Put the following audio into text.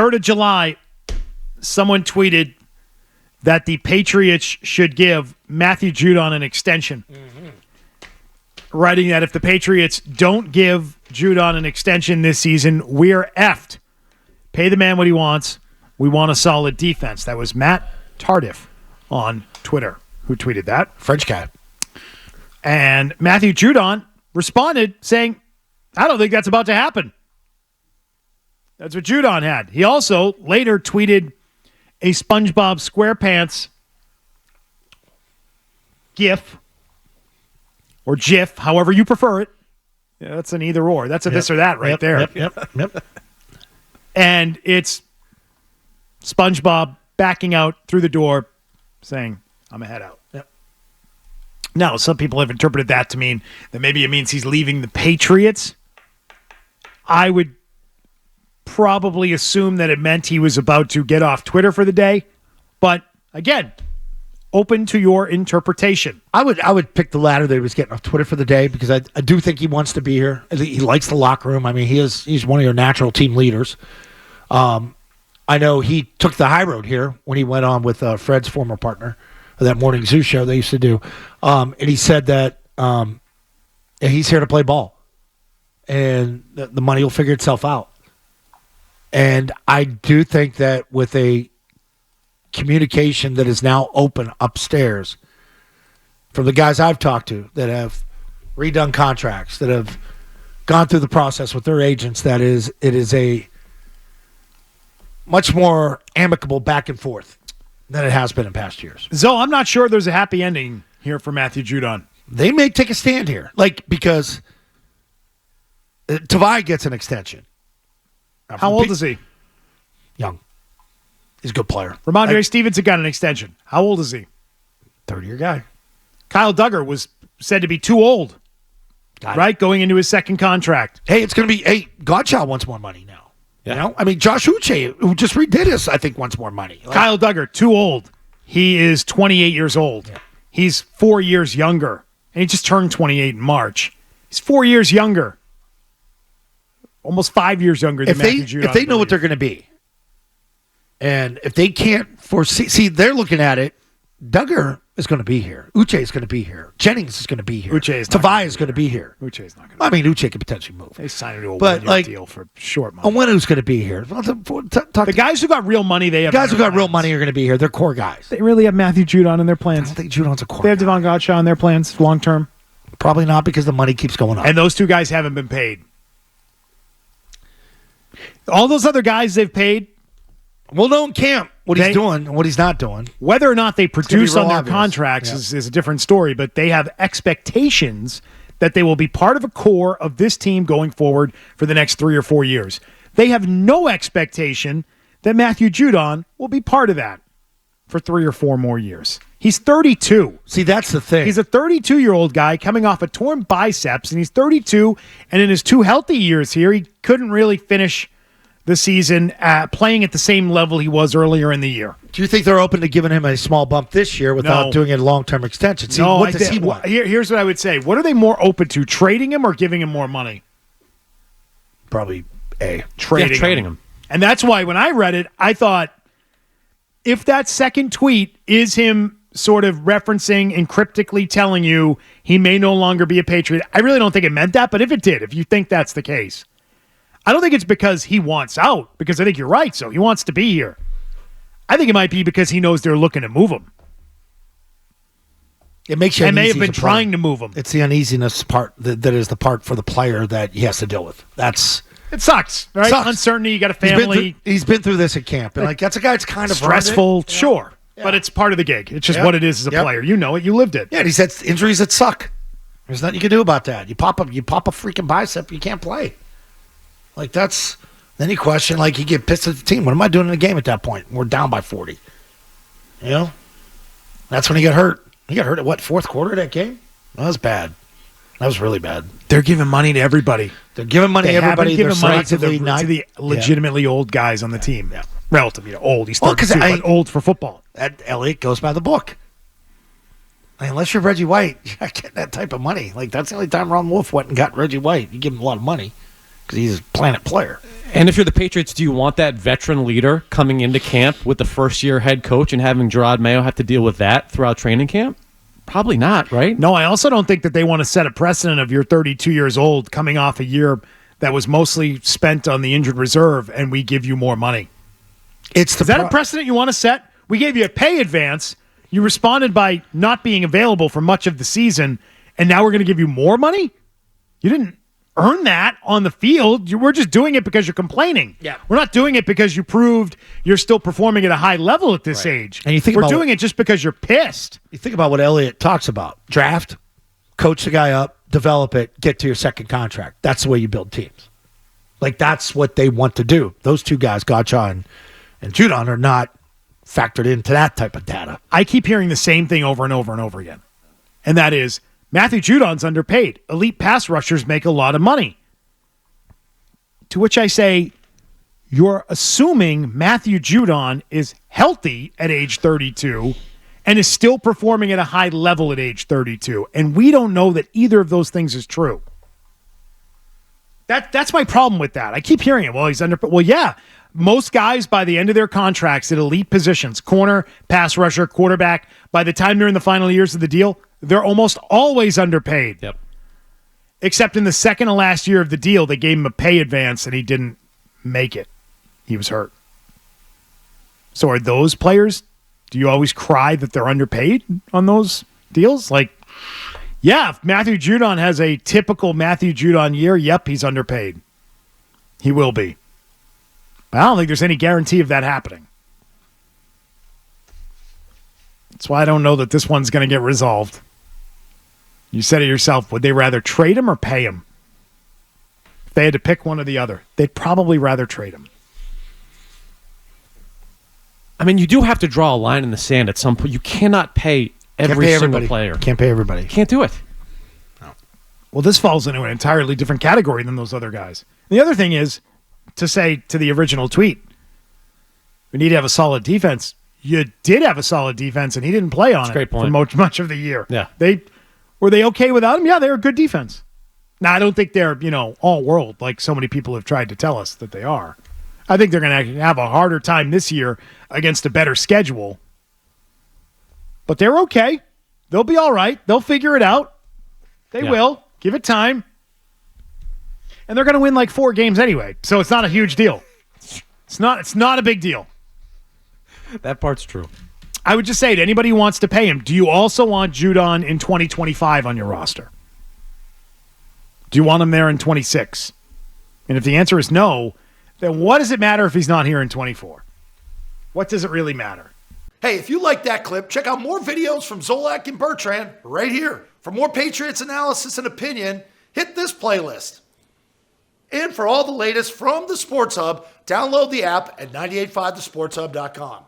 3rd of July, someone tweeted that the Patriots should give Matthew Judon an extension. Writing that if the Patriots don't give Judon an extension this season, we're effed. Pay the man what he wants. We want a solid defense. That was Matt Tardif on Twitter who tweeted that. French guy. And Matthew Judon responded saying, I don't think that's about to happen. That's what Judon had. He also later tweeted a SpongeBob SquarePants GIF or GIF, however you prefer it. Yeah, that's an either or. That's a this or that right there. Yep. And it's SpongeBob backing out through the door saying, I'm a head out. Yep. Now, some people have interpreted that to mean that maybe it means he's leaving the Patriots. I would probably assume that it meant he was about to get off Twitter for the day. But again, open to your interpretation. I would pick the latter that he was getting off Twitter for the day because I do think he wants to be here. He likes the locker room. I mean, he's one of your natural team leaders. I know he took the high road here when he went on with Fred's former partner, that morning zoo show they used to do. And he said that he's here to play ball. And the money will figure itself out. And I do think that with a communication that is now open upstairs from the guys I've talked to that have redone contracts, that have gone through the process with their agents, it is a much more amicable back and forth than it has been in past years. So I'm not sure there's a happy ending here for Matthew Judon. They may take a stand here, because Tavai gets an extension. How old is he? Young. He's a good player. Ramondre Stevenson got an extension. How old is he? 30-year guy. Kyle Duggar was said to be too old, right? Going into his second contract. Hey, it's going to be, Godchild wants more money now. Yeah. You know? I mean, Josh Uche, who just redid this, I think wants more money. Kyle Duggar, too old. He is 28 years old. Yeah. He's 4 years younger. And he just turned 28 in March. He's 4 years younger. Almost 5 years younger than Matthew Judon. If they know what they're going to be, and if they can't foresee, they're looking at it, Duggar is going to be here. Uche is going to be here. Jennings is going to be here. Tavai is going to be here. Uche is not going to I mean, Uche could potentially move. They signed him to a one-year deal for short money. Onwenu's going to be here. The guys who got real money, they have. The guys who got real money are going to be here. They're core guys. They really have Matthew Judon in their plans. I don't think Judon's a core They have Devon Godchaux in their plans long-term. Probably not because the money keeps going up. And those two guys haven't been paid. All those other guys they've paid. We'll know in camp what he's doing and what he's not doing. Whether or not they produce on their contracts is a different story, but they have expectations that they will be part of a core of this team going forward for the next 3 or 4 years. They have no expectation that Matthew Judon will be part of that for 3 or 4 more years. He's 32. See, that's the thing. He's a 32-year-old guy coming off a torn biceps, and he's 32, and in his 2 healthy years here, he couldn't really finish the season playing at the same level he was earlier in the year. Do you think they're open to giving him a small bump this year without doing a long-term extension? See, what does he want? Here's what I would say. What are they more open to, trading him or giving him more money? Probably trading him. And that's why when I read it, I thought, if that second tweet is him sort of referencing and cryptically telling you he may no longer be a Patriot, I really don't think it meant that, but if it did, if you think that's the case, I don't think it's because he wants out, because I think you're right, so he wants to be here. I think it might be because he knows they're looking to move him. It makes you and may have been trying to move him. It's the uneasiness part that is the part for the player that he has to deal with. It sucks, right? Sucks. Uncertainty, you got a family. He's been through this at camp. And that's a guy that's kind of stressful, sure. Yeah. But it's part of the gig. It's just what it is as a player. You know it. You lived it. Yeah, and he's had injuries that suck. There's nothing you can do about that. You pop a freaking bicep, you can't play. Then you question, you get pissed at the team. What am I doing in the game at that point? We're down by 40. You know? That's when he got hurt. He got hurt at what, fourth quarter of that game? That was bad. That was really bad. They're giving money to everybody. They're giving money to everybody. They're giving money to the legitimately old guys on the team. Yeah. Relatively old. He's 32, but old for football. That Elliott goes by the book. Unless you're Reggie White, you're not getting that type of money. That's the only time Ron Wolf went and got Reggie White. You give him a lot of money. because he's a planet player. And if you're the Patriots, do you want that veteran leader coming into camp with the first-year head coach and having Gerard Mayo have to deal with that throughout training camp? Probably not, right? No, I also don't think that they want to set a precedent of you're 32 years old coming off a year that was mostly spent on the injured reserve and we give you more money. Is that a precedent you want to set? We gave you a pay advance. You responded by not being available for much of the season, and now we're going to give you more money? You didn't earn that on the field. We're just doing it because you're complaining. Yeah. We're not doing it because you proved you're still performing at a high level at this age. And you think we're doing it just because you're pissed. You think about what Elliott talks about. Draft, coach the guy up, develop it, get to your second contract. That's the way you build teams. Like, that's what they want to do. Those two guys, Gotcha and Judon, are not factored into that type of data. I keep hearing the same thing over and over and over again. And that is, Matthew Judon's underpaid. Elite pass rushers make a lot of money. To which I say, you're assuming Matthew Judon is healthy at age 32 and is still performing at a high level at age 32. And we don't know that either of those things is true. That's my problem with that. I keep hearing it. Well, he's underpaid. Well, yeah. Most guys, by the end of their contracts at elite positions, corner, pass rusher, quarterback, by the time they're in the final years of the deal, they're almost always underpaid. Yep. Except in the second to last year of the deal, they gave him a pay advance and he didn't make it. He was hurt. So are those players, do you always cry that they're underpaid on those deals? Like, yeah, if Matthew Judon has a typical Matthew Judon year, yep, he's underpaid. He will be. But I don't think there's any guarantee of that happening. That's why I don't know that this one's going to get resolved. You said it yourself. Would they rather trade him or pay him? If they had to pick one or the other, they'd probably rather trade him. I mean, you do have to draw a line in the sand at some point. You cannot pay every single player. Can't pay everybody. Can't do it. No. Well, this falls into an entirely different category than those other guys. The other thing is, to say to the original tweet, we need to have a solid defense. You did have a solid defense, and he didn't play on it for much of the year. Yeah. Were they okay without him? Yeah, they were a good defense. Now, I don't think they're, all world like so many people have tried to tell us that they are. I think they're going to have a harder time this year against a better schedule. But they're okay. They'll be all right. They'll figure it out. They will. Give it time. And they're going to win like 4 games anyway, so it's not a huge deal. It's not a big deal. That part's true. I would just say to anybody who wants to pay him, do you also want Judon in 2025 on your roster? Do you want him there in 26? And if the answer is no, then what does it matter if he's not here in 24? What does it really matter? Hey, if you like that clip, check out more videos from Zolak and Bertrand right here. For more Patriots analysis and opinion, hit this playlist. And for all the latest from the Sports Hub, download the app at 985thesportshub.com.